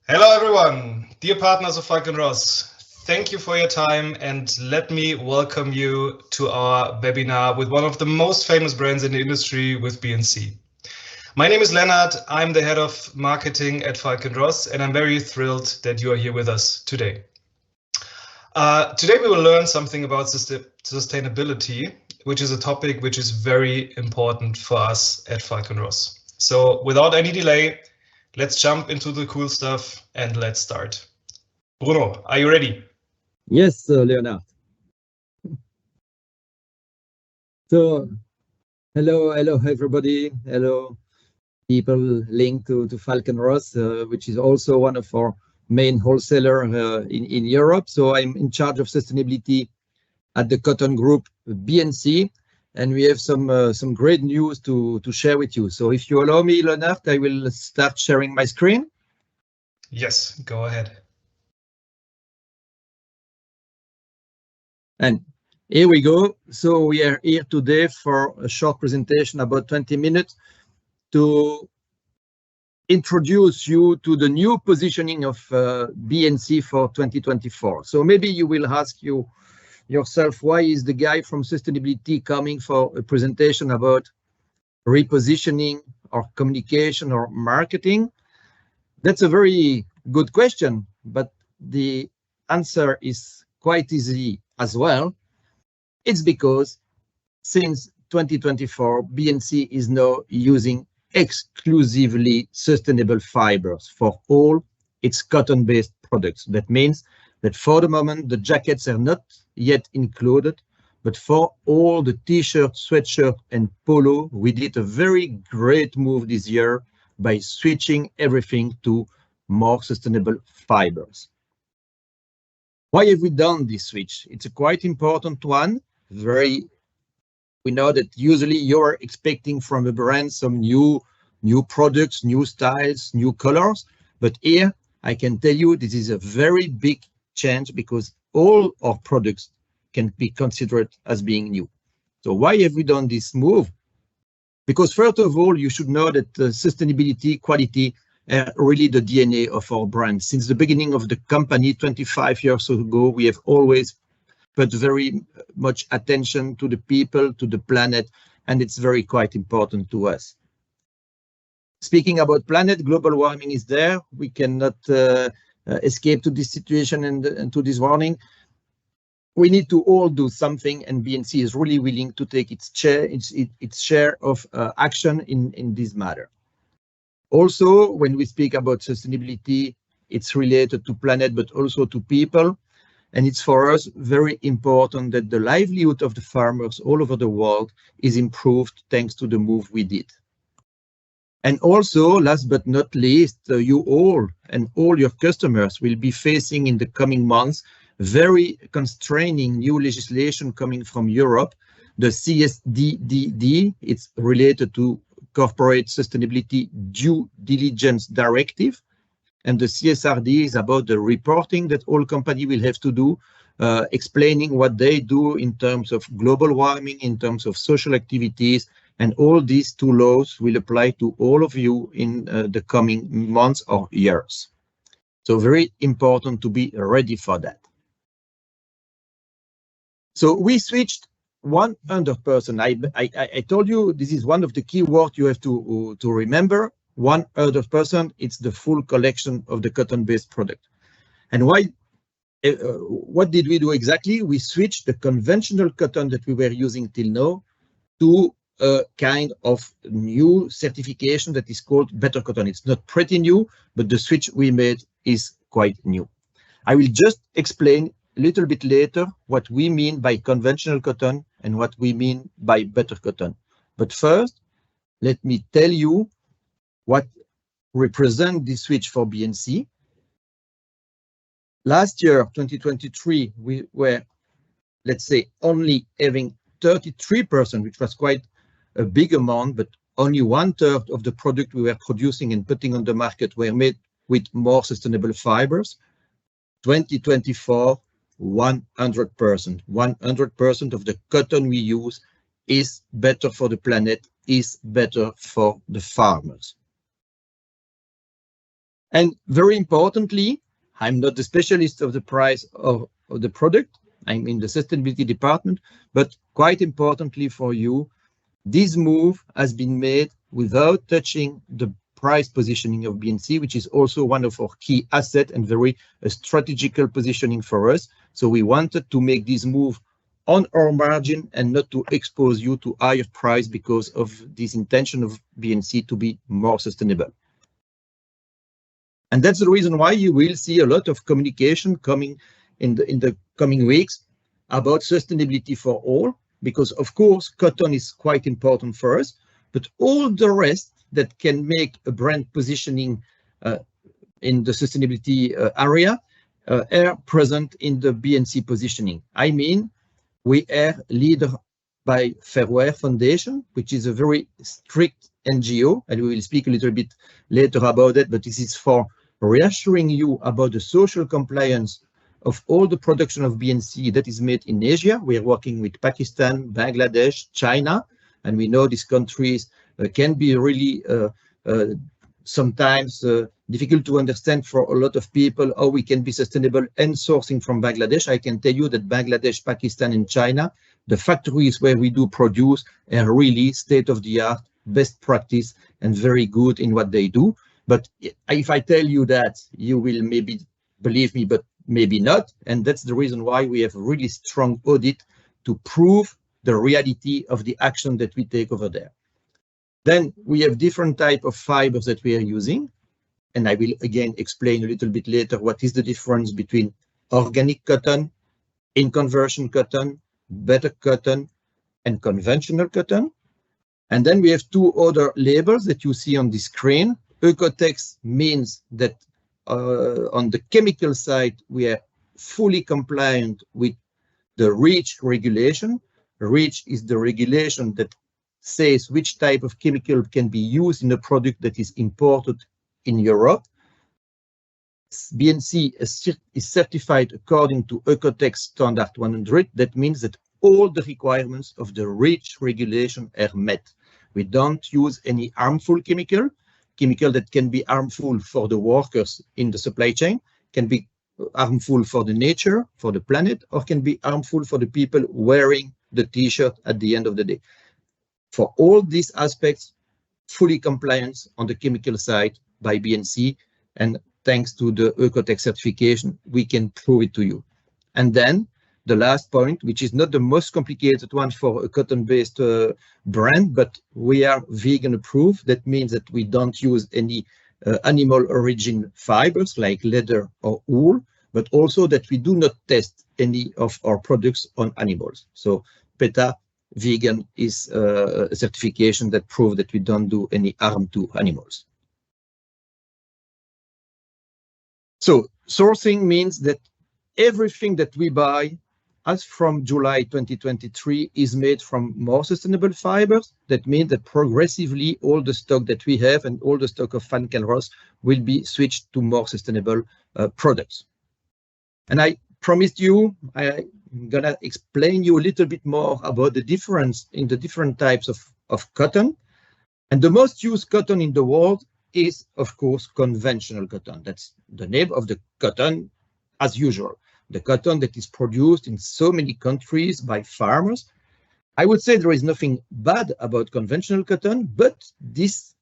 Hello everyone, dear partners of Falk&Ross. Thank you for your time and let me welcome you to our webinar with one of the most famous brands in the industry with B&C. My name is Lennart, I'm the head of marketing at Falk&Ross and I'm very thrilled that you are here with us today. Today we will learn something about sustainability, which is a topic which is very important for us at Falk&Ross. So without any delay, let's jump into the cool stuff and let's start. Bruno, are you ready? Yes, Leonard. So, hello everybody. Hello, people linked to Falk&Ross, which is also one of our main wholesaler in Europe. So I'm in charge of sustainability at the cotton group B&C, and we have some great news to share with you. So if you allow me, Leonard, I will start sharing my screen. Yes, go ahead. And here we go. So we are here today for a short presentation, about 20 minutes, to introduce you to the new positioning of B&C for 2024. So maybe you will ask yourself, why is the guy from sustainability coming for a presentation about repositioning or communication or marketing? That's a very good question, but the answer is quite easy as well. It's because since 2024, B&C is now using exclusively sustainable fibers for all its cotton-based products. That means that for the moment, the jackets are not yet included, but for all the t-shirt, sweatshirt, and polo, we did a very great move this year by switching everything to more sustainable fibers. Why have we done this switch? It's a quite important one. We know that usually you're expecting from a brand some new products, new styles, new colors, but here I can tell you this is a very big change because all our products can be considered as being new. So why have we done this move? Because first of all, you should know that sustainability, quality are really the DNA of our brand. Since the beginning of the company 25 years ago, we have always put very much attention to the people, to the planet, and it's very quite important to us. Speaking about planet, global warming is there. We cannot escape to this situation and to this warning. We need to all do something, and B&C is really willing to take its share of action in this matter. Also, when we speak about sustainability, it's related to planet, but also to people. And it's for us very important that the livelihood of the farmers all over the world is improved thanks to the move we did. And also, last but not least, you all and all your customers will be facing in the coming months very constraining new legislation coming from Europe. The CSDDD, it's related to Corporate Sustainability Due Diligence Directive. And the CSRD is about the reporting that all companies will have to do, explaining what they do in terms of global warming, in terms of social activities, and all these two laws will apply to all of you in the coming months or years. So very important to be ready for that. So we switched 100%. I told you this is one of the key words you have to remember. 100%, it's the full collection of the cotton-based product. And why? What did we do exactly? We switched the conventional cotton that we were using till now to a kind of new certification that is called Better Cotton. It's not pretty new, but the switch we made is quite new. I will just explain a little bit later what we mean by conventional cotton and what we mean by better cotton. But first, let me tell you what represents this switch for B&C. Last year, 2023, we were, let's say, only having 33%, which was quite a big amount, but only 1/3 of the product we were producing and putting on the market were made with more sustainable fibers. 2024, 100%. 100% of the cotton we use is better for the planet, is better for the farmers. And very importantly, I'm not the specialist of the price of the product. I'm in the sustainability department, but quite importantly for you, this move has been made without touching the price positioning of B&C, which is also one of our key assets and very strategical positioning for us. So we wanted to make this move on our margin and not to expose you to higher price because of this intention of B&C to be more sustainable. And that's the reason why you will see a lot of communication coming in the coming weeks about sustainability for all, because of course, cotton is quite important for us, but all the rest that can make a brand positioning in the sustainability area are present in the B&C positioning. I mean, we are leader by Fair Wear Foundation, which is a very strict NGO, and we will speak a little bit later about it, but this is for reassuring you about the social compliance of all the production of B&C that is made in Asia. We are working with Pakistan, Bangladesh, China, and we know these countries can be really sometimes difficult to understand for a lot of people how we can be sustainable and sourcing from Bangladesh. I can tell you that Bangladesh, Pakistan, and China, the factories where we do produce are really state-of-the-art, best practice, and very good in what they do. But if I tell you that, you will maybe believe me, but maybe not. And that's the reason why we have a really strong audit to prove the reality of the action that we take over there. Then we have different type of fibers that we are using. And I will again explain a little bit later what is the difference between organic cotton, in-conversion cotton, better cotton, and conventional cotton. And then we have two other labels that you see on the screen. Ecotex means that on the chemical side, we are fully compliant with the REACH regulation. REACH is the regulation that says which type of chemical can be used in a product that is imported in Europe. B&C is certified according to Ecotex Standard 100. That means that all the requirements of the REACH regulation are met. We don't use any harmful chemical that can be harmful for the workers in the supply chain, can be harmful for the nature, for the planet, or can be harmful for the people wearing the t-shirt at the end of the day. For all these aspects, fully compliance on the chemical side by B&C, and thanks to the Ecotex certification, we can prove it to you. And then the last point, which is not the most complicated one for a cotton-based brand, but we are vegan approved. That means that we don't use any animal origin fibers like leather or wool, but also that we do not test any of our products on animals. So PETA vegan is a certification that proves that we don't do any harm to animals. So sourcing means that everything that we buy as from July 2023 is made from more sustainable fibers. That means that progressively all the stock that we have and all the stock of Falk&Ross will be switched to more sustainable products. And I promised you, I'm gonna explain you a little bit more about the difference in the different types of cotton. And the most used cotton in the world is, of course, conventional cotton. That's the name of the cotton as usual. The cotton that is produced in so many countries by farmers. I would say there is nothing bad about conventional cotton, but this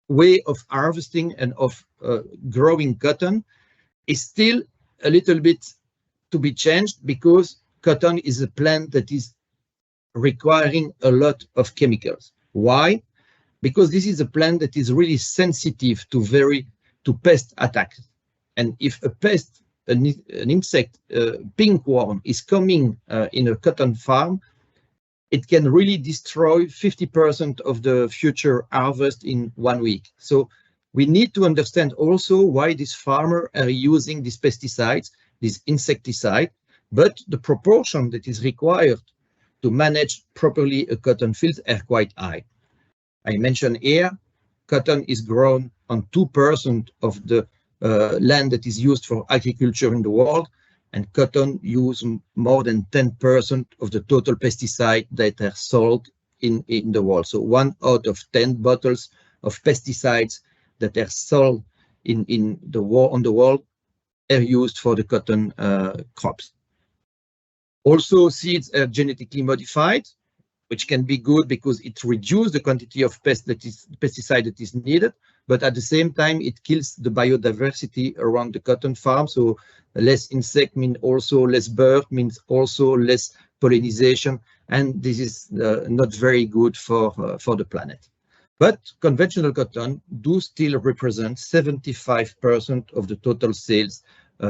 way of harvesting and of growing cotton is still a little bit to be changed because cotton is a plant that is requiring a lot of chemicals. Why? Because this is a plant that is really sensitive to pest attacks. And if a pest, an insect, pinkworm is coming in a cotton farm, it can really destroy 50% of the future harvest in 1 week. So we need to understand also why these farmers are using these pesticides, this insecticide, but the proportion that is required to manage properly a cotton field are quite high. I mentioned here, cotton is grown on 2% of the land that is used for agriculture in the world, and cotton use more than 10% of the total pesticide that are sold in the world. So 1 out of 10 bottles of pesticides that are sold on the world are used for the cotton crops. Also, seeds are genetically modified, which can be good because it reduces the quantity of pesticide that is needed, but at the same time, it kills the biodiversity around the cotton farm. So less insect means also less bird, means also less pollination, and this is not very good for the planet. But conventional cotton do still represent 75% of the total sales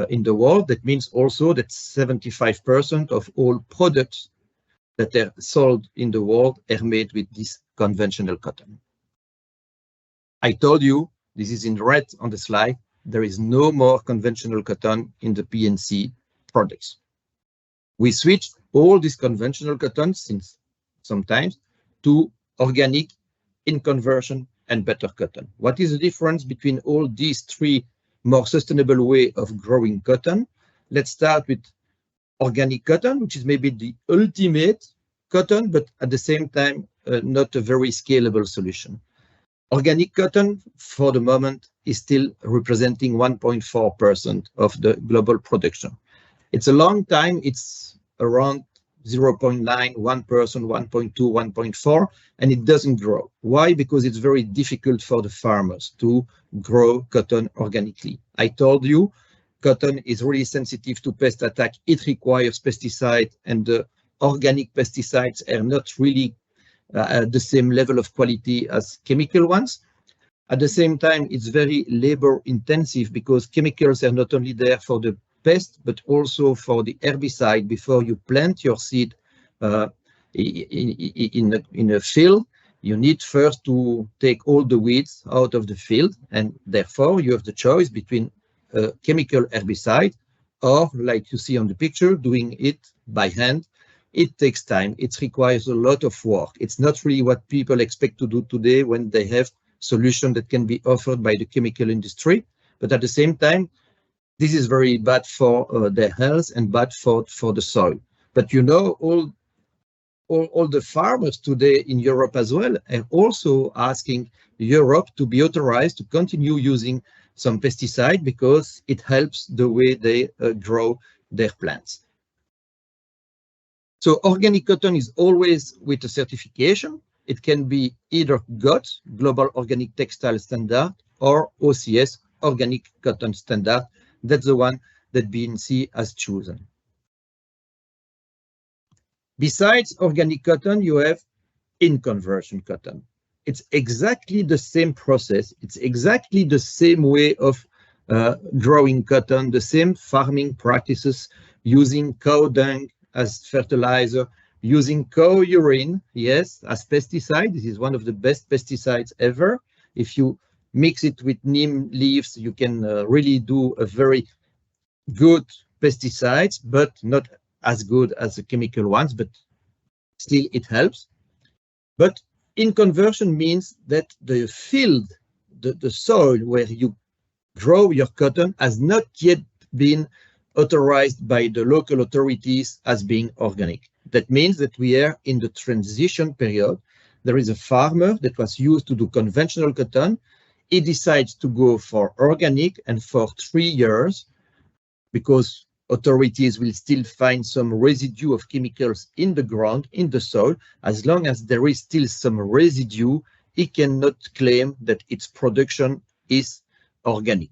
in the world. That means also that 75% of all products that are sold in the world are made with this conventional cotton. I told you, this is in red on the slide, there is no more conventional cotton in the B&C products. We switched all this conventional cotton since sometimes to organic, in conversion, and better cotton. What is the difference between all these three more sustainable way of growing cotton? Let's start with organic cotton, which is maybe the ultimate cotton, but at the same time, not a very scalable solution. Organic cotton, for the moment, is still representing 1.4% of the global production. It's a long time, it's around 0.9, 1%, 1.2, 1.4, and it doesn't grow. Why? Because it's very difficult for the farmers to grow cotton organically. I told you, cotton is really sensitive to pest attack. It requires pesticide, and the organic pesticides are not really at the same level of quality as chemical ones. At the same time, it's very labor intensive because chemicals are not only there for the pest, but also for the herbicide. Before you plant your seed in a field, you need first to take all the weeds out of the field, and therefore you have the choice between a chemical herbicide or, like you see on the picture, doing it by hand. It takes time. It requires a lot of work. It's not really what people expect to do today when they have solutions that can be offered by the chemical industry. But at the same time, this is very bad for their health and bad for the soil. But you know, all the farmers today in Europe as well are also asking Europe to be authorized to continue using some pesticide because it helps the way they grow their plants. So organic cotton is always with a certification. It can be either GOT, Global Organic Textile Standard, or OCS, Organic Cotton Standard. That's the one that B&C has chosen. Besides organic cotton, you have in-conversion cotton. It's exactly the same process. It's exactly the same way of growing cotton, the same farming practices, using cow dung as fertilizer, using cow urine, yes, as pesticide. This is one of the best pesticides ever. If you mix it with neem leaves, you can really do a very good pesticides, but not as good as the chemical ones, but still it helps. But in conversion means that the field, the soil where you grow your cotton has not yet been authorized by the local authorities as being organic. That means that we are in the transition period. There is a farmer that was used to do conventional cotton. He decides to go for organic, and for 3 years, because authorities will still find some residue of chemicals in the ground, in the soil, as long as there is still some residue, he cannot claim that its production is organic.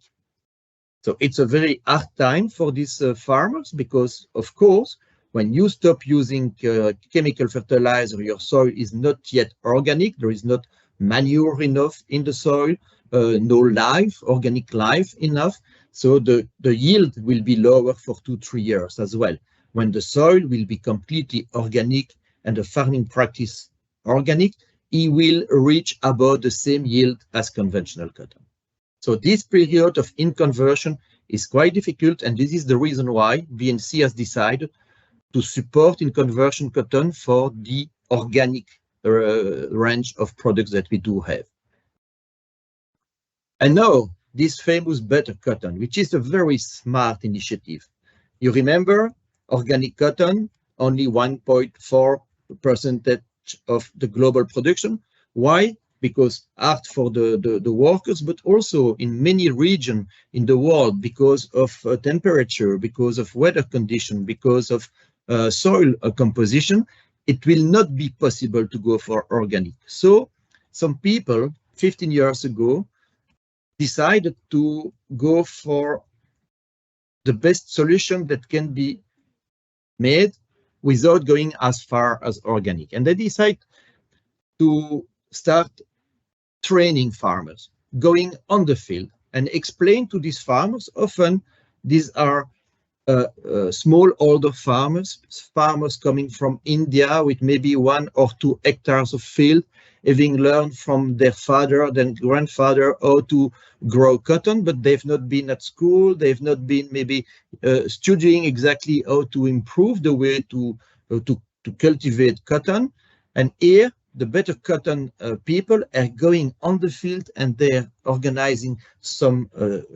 So it's a very hard time for these farmers because, of course, when you stop using chemical fertilizer, your soil is not yet organic. There is not manure enough in the soil, no life, organic life enough. So the yield will be lower for 2-3 years as well. When the soil will be completely organic and the farming practice organic, it will reach about the same yield as conventional cotton. So this period of in-conversion is quite difficult, and this is the reason why B&C has decided to support in-conversion cotton for the organic range of products that we do have. And now, this famous better cotton, which is a very smart initiative. You remember, organic cotton, only 1.4% of the global production. Why? because hard for the workers, but also in many regions in the world because of temperature, because of weather condition, because of soil composition, it will not be possible to go for organic. So some people 15 years ago decided to go for the best solution that can be made without going as far as organic. And they decide to start training farmers, going on the field and explain to these farmers. Often these are smallholder farmers coming from India with maybe 1 or 2 hectares of field, having learned from their father, then grandfather, how to grow cotton, but they've not been at school, they've not been maybe studying exactly how to improve the way to cultivate cotton. And here, the Better Cotton people are going on the field and they're organizing some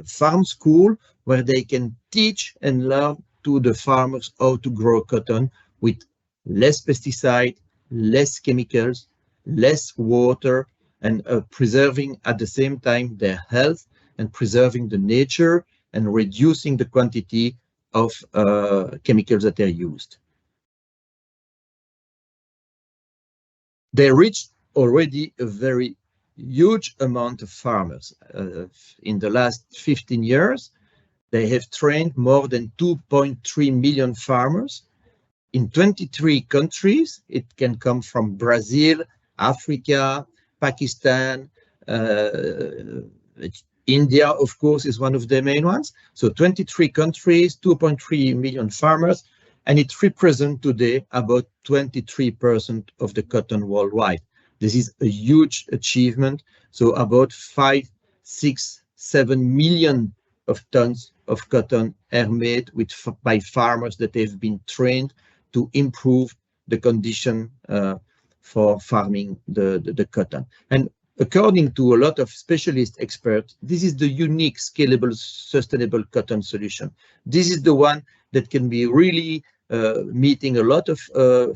farm school where they can teach and learn to the farmers how to grow cotton with less pesticide, less chemicals, less water, and preserving at the same time their health and preserving the nature and reducing the quantity of chemicals that are used. They reached already a very huge amount of farmers. In the last 15 years, they have trained more than 2.3 million farmers in 23 countries. It can come from Brazil, Africa, Pakistan, India, of course, is one of the main ones. So 23 countries, 2.3 million farmers, and it represents today about 23% of the cotton worldwide. This is a huge achievement. So about 5, 6, 7 million of tons of cotton are made by farmers that have been trained to improve the condition for farming the cotton. And according to a lot of specialist experts, this is the unique, scalable, sustainable cotton solution. This is the one that can be really meeting a lot of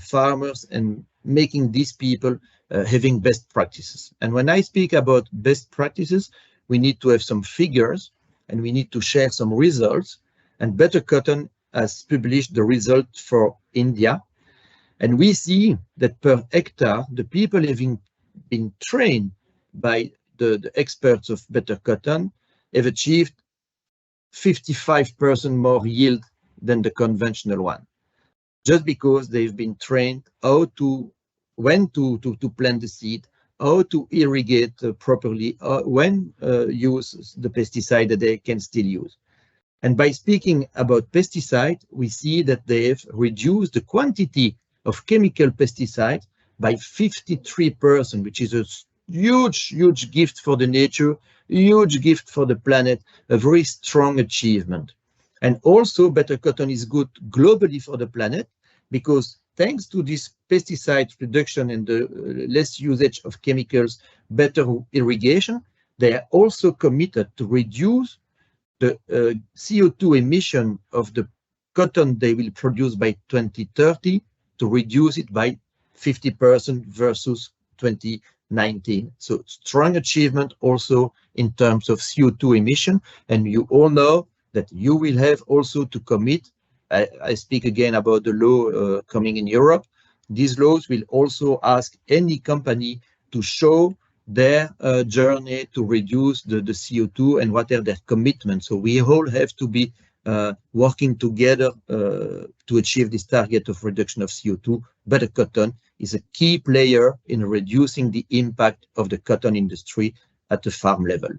farmers and making these people having best practices. And when I speak about best practices, we need to have some figures and we need to share some results. And Better Cotton has published the result for India. And we see that per hectare, the people having been trained by the experts of Better Cotton have achieved 55% more yield than the conventional one, just because they've been trained when to plant the seed, how to irrigate properly, when use the pesticide that they can still use. And by speaking about pesticide, we see that they have reduced the quantity of chemical pesticide by 53%, which is a huge, huge gift for the nature, huge gift for the planet, a very strong achievement. And also Better Cotton is good globally for the planet, because thanks to this pesticide reduction and the less usage of chemicals, better irrigation, they are also committed to reduce the CO2 emission of the cotton they will produce by 2030, to reduce it by 50% versus 2019. So strong achievement also in terms of CO2 emission. And you all know that you will have also to commit. I speak again about the law coming in Europe. These laws will also ask any company to show their journey to reduce the CO2 and what are their commitments. So we all have to be working together to achieve this target of reduction of CO2. Better Cotton is a key player in reducing the impact of the cotton industry at the farm level.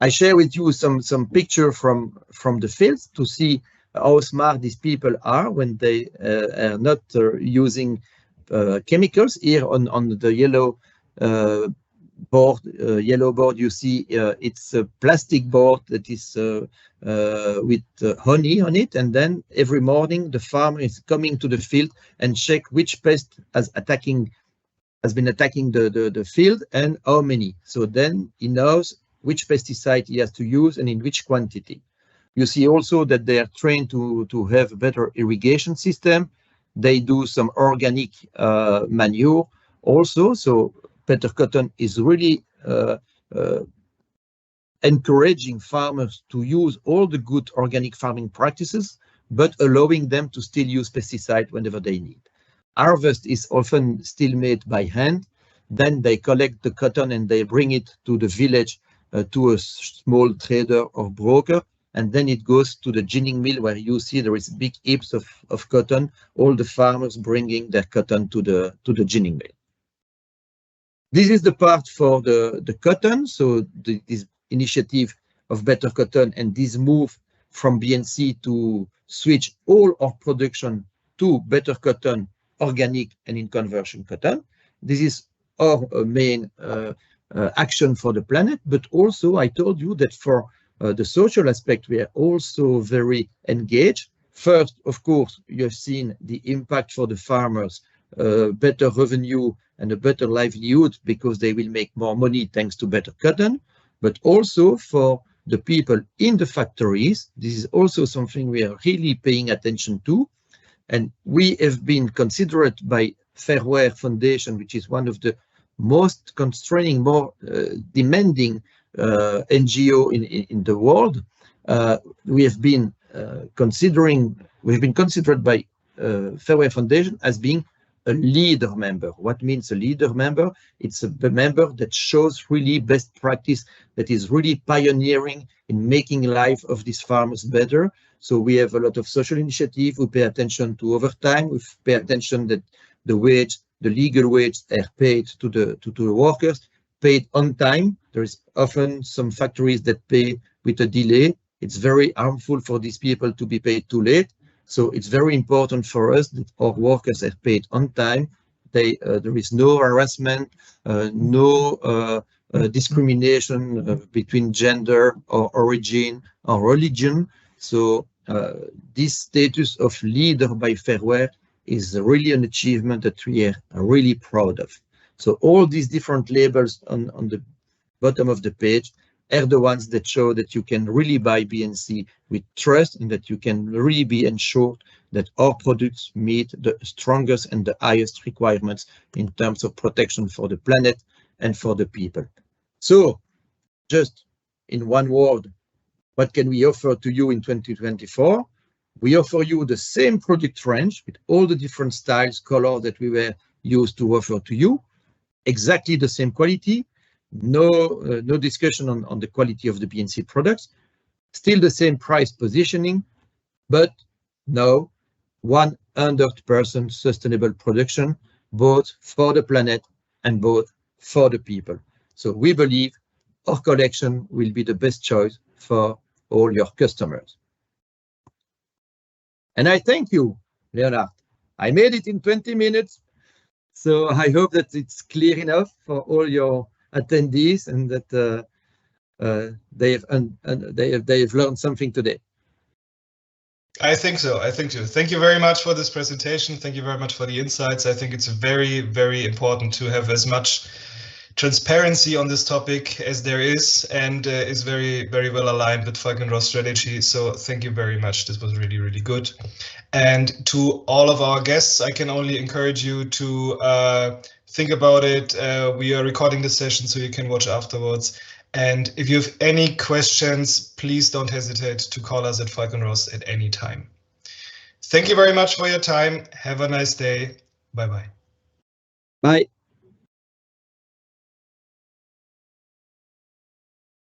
I share with you some picture from the fields to see how smart these people are when they are not using chemicals. Here on the yellow board, you see it's a plastic board that is with honey on it, and then every morning the farmer is coming to the field and check which pest has been attacking the field and how many. So then he knows which pesticide he has to use and in which quantity. You see also that they are trained to have a better irrigation system. They do some organic manure also. So Better Cotton is really encouraging farmers to use all the good organic farming practices, but allowing them to still use pesticide whenever they need. Harvest is often still made by hand. Then they collect the cotton and they bring it to the village to a small trader or broker. And then it goes to the ginning mill where you see there is big heaps of cotton, all the farmers bringing their cotton to the ginning mill. This is the part for the cotton. So this initiative of Better Cotton and this move from B&C to switch all our production to Better Cotton, organic and in conversion cotton. This is our main action for the planet, but also I told you that for the social aspect, we are also very engaged. First, of course, you have seen the impact for the farmers, better revenue and a better livelihood because they will make more money thanks to Better Cotton, but also for the people in the factories. This is also something we are really paying attention to. And we have been considered by Fairware Foundation, which is one of the most constraining, more demanding NGO in the world. We have been considered by Fairware Foundation as being a leader member. What means a leader member? It's a member that shows really best practice, that is really pioneering in making life of these farmers better. So we have a lot of social initiative. We pay attention to overtime. We pay attention that the wage, the legal wage, are paid to the workers, paid on time. There is often some factories that pay with a delay. It's very harmful for these people to be paid too late. So it's very important for us that our workers are paid on time. There is no harassment, no discrimination between gender or origin or religion. So this status of leader by Fairware is really an achievement that we are really proud of. So all these different labels on the bottom of the page are the ones that show that you can really buy B&C with trust and that you can really be ensured that our products meet the strongest and the highest requirements in terms of protection for the planet and for the people. So just in one word, what can we offer to you in 2024? We offer you the same product range with all the different styles, colors that we were used to offer to you, exactly the same quality. No discussion on the quality of the B&C products, still the same price positioning, but now 100% sustainable production, both for the planet and both for the people. So we believe our collection will be the best choice for all your customers. And I thank you, Leonard. I made it in 20 minutes, so I hope that it's clear enough for all your attendees and that they have learned something today. I think so. I think so. Thank you very much for this presentation. Thank you very much for the insights. I think it's very, very important to have as much transparency on this topic as there is, and is very, very well aligned with Falk&Ross strategy. So thank you very much. This was really, really good. And to all of our guests, I can only encourage you to think about it. We are recording the session so you can watch afterwards. And if you have any questions, please don't hesitate to call us at Falk&Ross at any time. Thank you very much for your time. Have a nice day. Bye-bye. Bye.